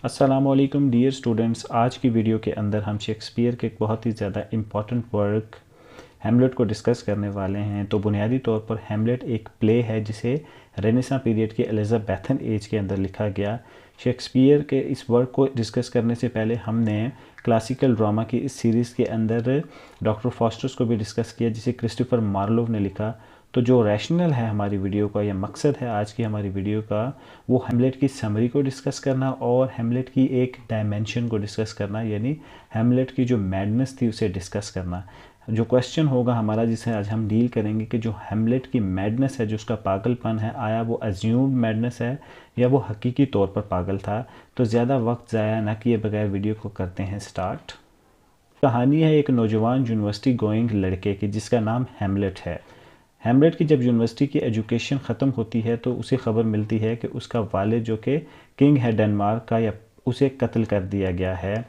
अस्सलामुअलैकुम dear students. आज की वीडियो के अंदर हम शेक्सपियर के एक बहुत ही ज़्यादा इम्पॉर्टेंट वर्क हैमलेट को डिस्कस करने वाले हैं। तो बुनियादी तौर पर हैमलेट एक प्ले है जिसे रेनेसां पीरियड के एलिज़ाबेथन एज के अंदर लिखा गया। शेक्सपियर के इस वर्क को डिस्कस करने से पहले हमने क्लासिकल ड्रामा की इस सीरीज़ के अंदर डॉक्टर फॉस्टर्स को भी डिस्कस किया जिसे क्रिस्टोफर मार्लोव ने लिखा। तो जो रैशनल है हमारी वीडियो का या मकसद है आज की हमारी वीडियो का, वो हैमलेट की समरी को डिस्कस करना और हैमलेट की एक डायमेंशन को डिस्कस करना, यानी हैमलेट की जो मैडनेस थी उसे डिस्कस करना। जो क्वेश्चन होगा हमारा जिसे आज हम डील करेंगे कि जो हैमलेट की मैडनेस है, जो उसका पागलपन है, आया वो अज्यूम्ड मैडनेस है या वो हकीकी तौर पर पागल था। तो ज़्यादा वक्त ज़ाया ना किए बगैर वीडियो को करते हैं स्टार्ट। कहानी है एक नौजवान यूनिवर्सिटी गोइंग लड़के की जिसका नाम हैमलेट है। हैमलेट की जब यूनिवर्सिटी की एजुकेशन ख़त्म होती है तो उसे ख़बर मिलती है कि उसका वालिद जो कि किंग है डेनमार्क का, या उसे कत्ल कर दिया गया है।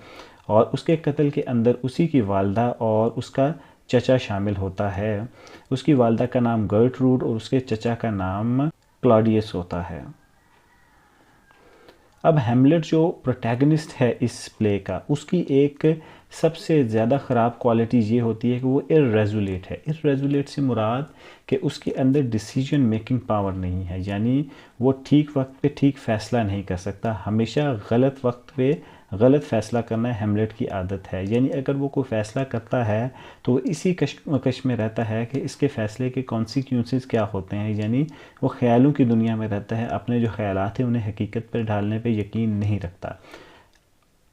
और उसके कत्ल के अंदर उसी की वालदा और उसका चचा शामिल होता है। उसकी वालदा का नाम गर्टरूड और उसके चचा का नाम क्लॉडियस होता है। अब हैमलेट जो प्रोटैगनिस्ट है इस प्ले का, उसकी एक सबसे ज़्यादा ख़राब क्वालिटी ये होती है कि वो इर्रेजुलेट है। इर्रेजुलेट से मुराद कि उसके अंदर डिसीजन मेकिंग पावर नहीं है, यानी वो ठीक वक्त पे ठीक फ़ैसला नहीं कर सकता। हमेशा गलत वक्त पे गलत फ़ैसला करना हैमलेट की आदत है। यानी अगर वो कोई फ़ैसला करता है तो इसी कश्मकश में रहता है कि इसके फ़ैसले के कॉन्सिक्वेंसेस क्या होते हैं, यानी वो ख्यालों की दुनिया में रहता है, अपने जो ख्यालात हैं उन्हें हकीकत पर ढालने पे यकीन नहीं रखता।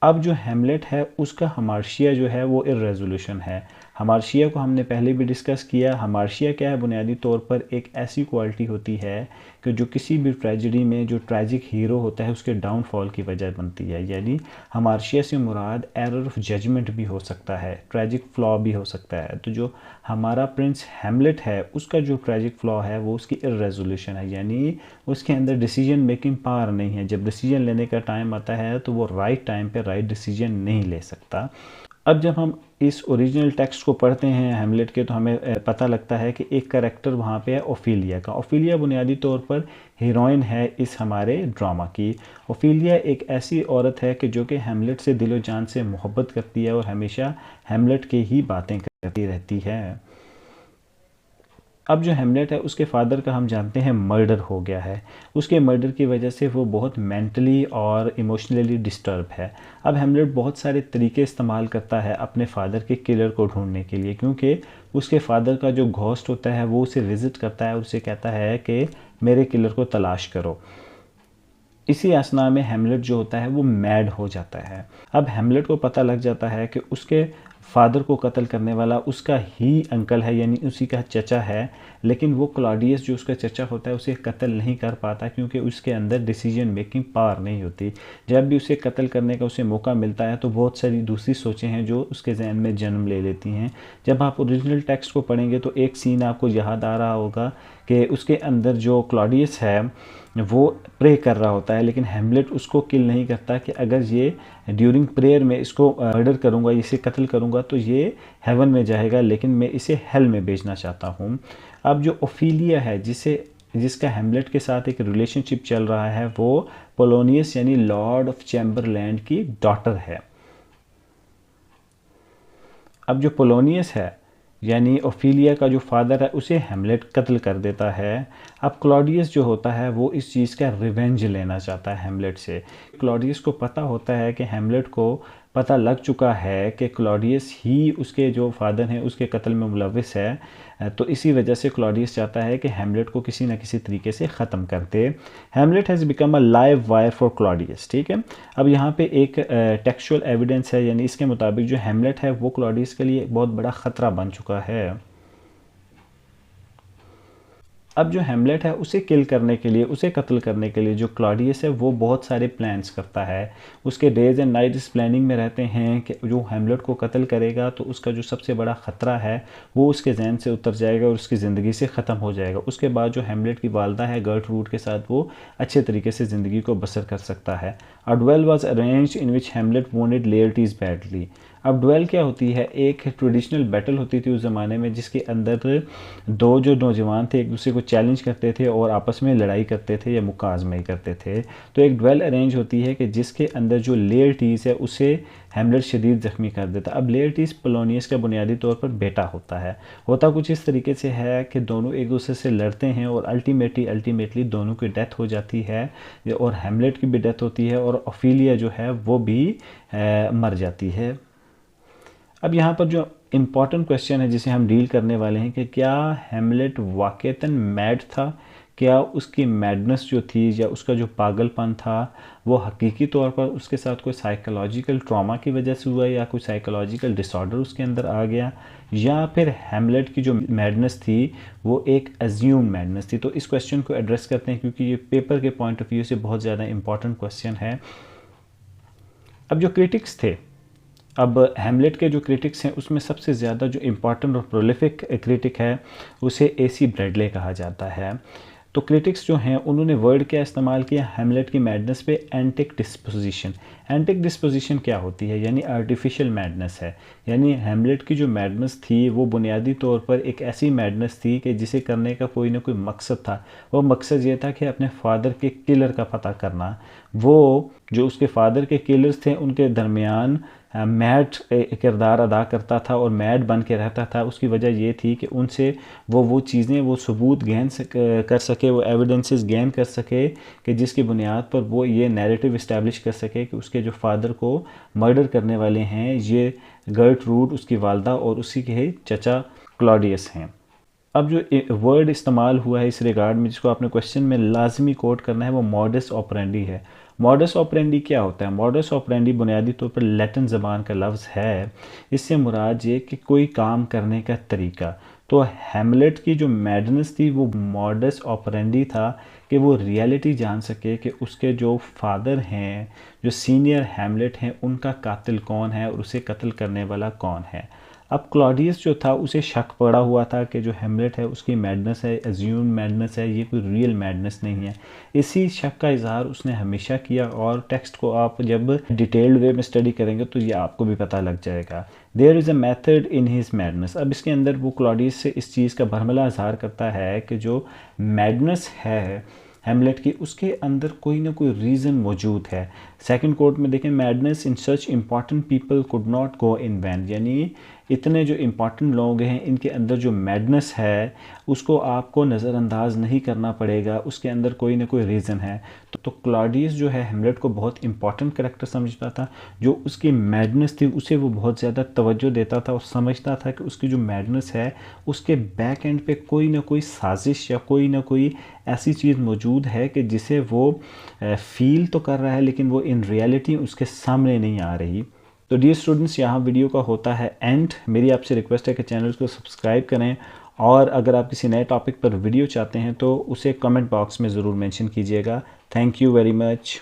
अब जो हैमलेट है उसका हमार्शिया जो है वो इर्रेज़ोल्यूशन है। हमार्शिया को हमने पहले भी डिस्कस किया। हमार्शिया क्या है? बुनियादी तौर पर एक ऐसी क्वालिटी होती है कि जो किसी भी ट्रेजेडी में जो ट्रैजिक हीरो होता है उसके डाउनफॉल की वजह बनती है। यानी हमार्शिया से मुराद एरर ऑफ जजमेंट भी हो सकता है, ट्रैजिक फ्लॉ भी हो सकता है। तो जो हमारा प्रिंस हैमलेट है उसका जो ट्रैजिक फ्लॉ है वो उसकी इर्रेज़ोल्यूशन है, यानी उसके अंदर डिसीजन मेकिंग पावर नहीं है। जब डिसीजन लेने का टाइम आता है तो वो राइट टाइम पे राइट डिसीजन नहीं ले सकता। अब जब हम इस ओरिजिनल टेक्स्ट को पढ़ते हैं हैमलेट के, तो हमें पता लगता है कि एक कैरेक्टर वहाँ पे है ओफिलिया का। ओफिलिया बुनियादी तौर पर हीरोइन है इस हमारे ड्रामा की। ओफिलिया एक ऐसी औरत है कि जो कि हैमलेट से दिलो जान से मोहब्बत करती है और हमेशा हैमलेट की ही बातें करती रहती है। अब जो हैमलेट है उसके फादर का हम जानते हैं मर्डर हो गया है। उसके मर्डर की वजह से वो बहुत मेंटली और इमोशनली डिस्टर्ब है। अब हैमलेट बहुत सारे तरीके इस्तेमाल करता है अपने फादर के किलर को ढूंढने के लिए, क्योंकि उसके फादर का जो घोस्ट होता है वो उसे विज़िट करता है और उसे कहता है कि मेरे किलर को तलाश करो। इसी असना में हैमलेट जो होता है वो मैड हो जाता है। अब हैमलेट को पता लग जाता है कि उसके फादर को कत्ल करने वाला उसका ही अंकल है, यानी उसी का चचा है। लेकिन वो क्लॉडियस जो उसका चचा होता है उसे कत्ल नहीं कर पाता क्योंकि उसके अंदर डिसीजन मेकिंग पावर नहीं होती। जब भी उसे कत्ल करने का उसे मौका मिलता है तो बहुत सारी दूसरी सोचें हैं जो उसके जहन में जन्म ले लेती हैं। जब आप ओरिजिनल टेक्स्ट को पढ़ेंगे तो एक सीन आपको याद आ रहा होगा कि उसके अंदर जो क्लॉडियस है वो प्रे कर रहा होता है, लेकिन हैमलेट उसको किल नहीं करता कि अगर ये ड्यूरिंग प्रेयर में इसको मर्डर करूँगा, इसे कत्ल करूँगा तो ये हेवन में जाएगा, लेकिन मैं इसे हेल में भेजना चाहता हूँ। अब जो ओफिलिया है जिसका हैमलेट के साथ एक रिलेशनशिप चल रहा है, वो पोलोनियस यानी लॉर्ड ऑफ चैम्बरलैंड की डॉटर है। अब जो पोलोनियस है यानी ओफिलिया का जो फादर है उसे हैमलेट कत्ल कर देता है। अब क्लॉडियस जो होता है वो इस चीज़ का रिवेंज लेना चाहता है हैमलेट से। क्लॉडियस को पता होता है कि हैमलेट को पता लग चुका है कि क्लॉडियस ही उसके जो फादर हैं उसके कत्ल में मुलविस है। तो इसी वजह से क्लॉडियस चाहता है कि हैमलेट को किसी न किसी तरीके से ख़त्म कर दे। Hamlet has become a live wire for Claudius. ठीक है, अब यहाँ पे एक टेक्सचुअल एविडेंस है, यानी इसके मुताबिक जो हैमलेट है वो क्लॉडियस के लिए बहुत बड़ा ख़तरा बन चुका है। अब जो हैमलेट है उसे किल करने के लिए, उसे कत्ल करने के लिए जो क्लॉडियस है वो बहुत सारे प्लान्स करता है। उसके डेज एंड नाइट इस प्लानिंग में रहते हैं कि जो हैमलेट को कत्ल करेगा तो उसका जो सबसे बड़ा ख़तरा है वो उसके जहन से उतर जाएगा और उसकी ज़िंदगी से ख़त्म हो जाएगा। उसके बाद जो हैमलेट की वालदा है गर्टरूड के साथ वो अच्छे तरीके से ज़िंदगी को बसर कर सकता है। A duel was arranged in which Hamlet wanted Laertes badly. अब डुएल क्या होती है, एक ट्रेडिशनल बैटल होती थी उस ज़माने में जिसके अंदर दो जो नौजवान थे एक दूसरे को चैलेंज करते थे और आपस में लड़ाई करते थे या मुकाजमे करते थे। तो एक डुएल अरेंज होती है कि जिसके अंदर जो लेयरटीज़ है उसे हैमलेट शदीद ज़ख्मी कर देता। अब लेयरटीज़ पोलोनियस का बुनियादी तौर पर बेटा होता है। होता कुछ इस तरीके से है कि दोनों एक दूसरे से लड़ते हैं और अल्टीमेटली दोनों की डेथ हो जाती है, और हैमलेट की भी डेथ होती है और ओफिलिया जो है वो भी मर जाती है। अब यहाँ पर जो इम्पॉर्टेंट क्वेश्चन है जिसे हम डील करने वाले हैं कि क्या हैमलेट वाकईतन मैड था, क्या उसकी मैडनेस जो थी या उसका जो पागलपन था वो हकीकी तौर पर उसके साथ कोई साइकोलॉजिकल ट्रॉमा की वजह से हुआ या कोई साइकोलॉजिकल डिसऑर्डर उसके अंदर आ गया, या फिर हैमलेट की जो मैडनेस थी वो एक एज्यूम मैडनेस थी। तो इस क्वेश्चन को एड्रेस करते हैं क्योंकि ये पेपर के पॉइंट ऑफ व्यू से बहुत ज़्यादा इंपॉर्टेंट क्वेश्चन है। अब जो क्रिटिक्स थे, अब हैमलेट के जो क्रिटिक्स हैं उसमें सबसे ज़्यादा जो इम्पॉर्टेंट और प्रोलिफिक क्रिटिक है उसे AC ब्रैडले कहा जाता है। तो क्रिटिक्स जो हैं उन्होंने वर्ड क्या इस्तेमाल किया हैमलेट की मैडनेस पे, एंटिक डिस्पोजिशन। एंटिक डिस्पोजिशन क्या होती है, यानी आर्टिफिशियल मैडनेस है। यानी हैमलेट की जो मैडनेस थी वो बुनियादी तौर पर एक ऐसी मैडनेस थी कि जिसे करने का कोई ना कोई मकसद था। वो मकसद ये था कि अपने फादर के किलर का पता करना। वो जो उसके फादर के किलर्स थे उनके दरमियान मैड किरदार अदा करता था और मैड बन के रहता था। उसकी वजह ये थी कि उनसे वो चीज़ें वो सबूत कर सके, वो एविडेंसेस गेन कर सके कि जिसकी बुनियाद पर वो ये नैरेटिव इस्टेब्लिश कर सके कि उसके जो फादर को मर्डर करने वाले हैं ये गर्टरूड उसकी वालदा और उसी के चचा क्लॉडियस हैं। अब जो वर्ड इस्तेमाल हुआ है इस रिगार्ड में जिसको आपने क्वेश्चन में लाजमी कोट करना है वो मॉडस ऑपरेंडी है। मॉडस ऑपरेंडी क्या होता है, मॉडस ऑपरेंडी बुनियादी तौर पर लैटिन ज़बान का लफ्ज़ है। इससे मुराद ये कि कोई काम करने का तरीका। तो हैमलेट की जो मैडनेस थी वो मॉडस ऑपरेंडी था कि वो रियलिटी जान सके कि उसके जो फादर हैं, जो सीनियर हैमलेट हैं, उनका कातिल कौन है और उसे कत्ल करने वाला कौन है। अब क्लॉडियस जो था उसे शक पड़ा हुआ था कि जो हैमलेट है उसकी मैडनेस है, एज्यूम मैडनेस है, ये कोई रियल मैडनेस नहीं है। इसी शक का इजहार उसने हमेशा किया और टेक्स्ट को आप जब डिटेल्ड वे में स्टडी करेंगे तो ये आपको भी पता लग जाएगा। There is a method in his madness. अब इसके अंदर वो क्लॉडियस से इस चीज़ का भरमला इजहार करता है कि जो मैडनेस है हैमलेट की उसके अंदर कोई ना कोई रीज़न मौजूद है। सेकंड कोट में देखें, madness in such important people could not go in vain. यानी इतने जो इम्पॉर्टेंट लोग हैं इनके अंदर जो मैडनेस है उसको आपको नज़रअंदाज नहीं करना पड़ेगा, उसके अंदर कोई ना कोई रीज़न है। तो क्लॉडियस जो है हैमलेट को बहुत इंपॉर्टेंट करैक्टर समझता था। जो उसकी मैडनेस थी उसे वो बहुत ज़्यादा तवज्जो देता था और समझता था कि उसकी जो मैडनेस है उसके बैक एंड पे कोई ना कोई साजिश या कोई ना कोई ऐसी चीज़ मौजूद है कि जिसे वो फील तो कर रहा है लेकिन वो इन रियलिटी उसके सामने नहीं आ रही। तो डियर स्टूडेंट्स, यहाँ वीडियो का होता है एंड। मेरी आपसे रिक्वेस्ट है कि चैनल को सब्सक्राइब करें और अगर आप किसी नए टॉपिक पर वीडियो चाहते हैं तो उसे कमेंट बॉक्स में ज़रूर मेंशन कीजिएगा। Thank you very much.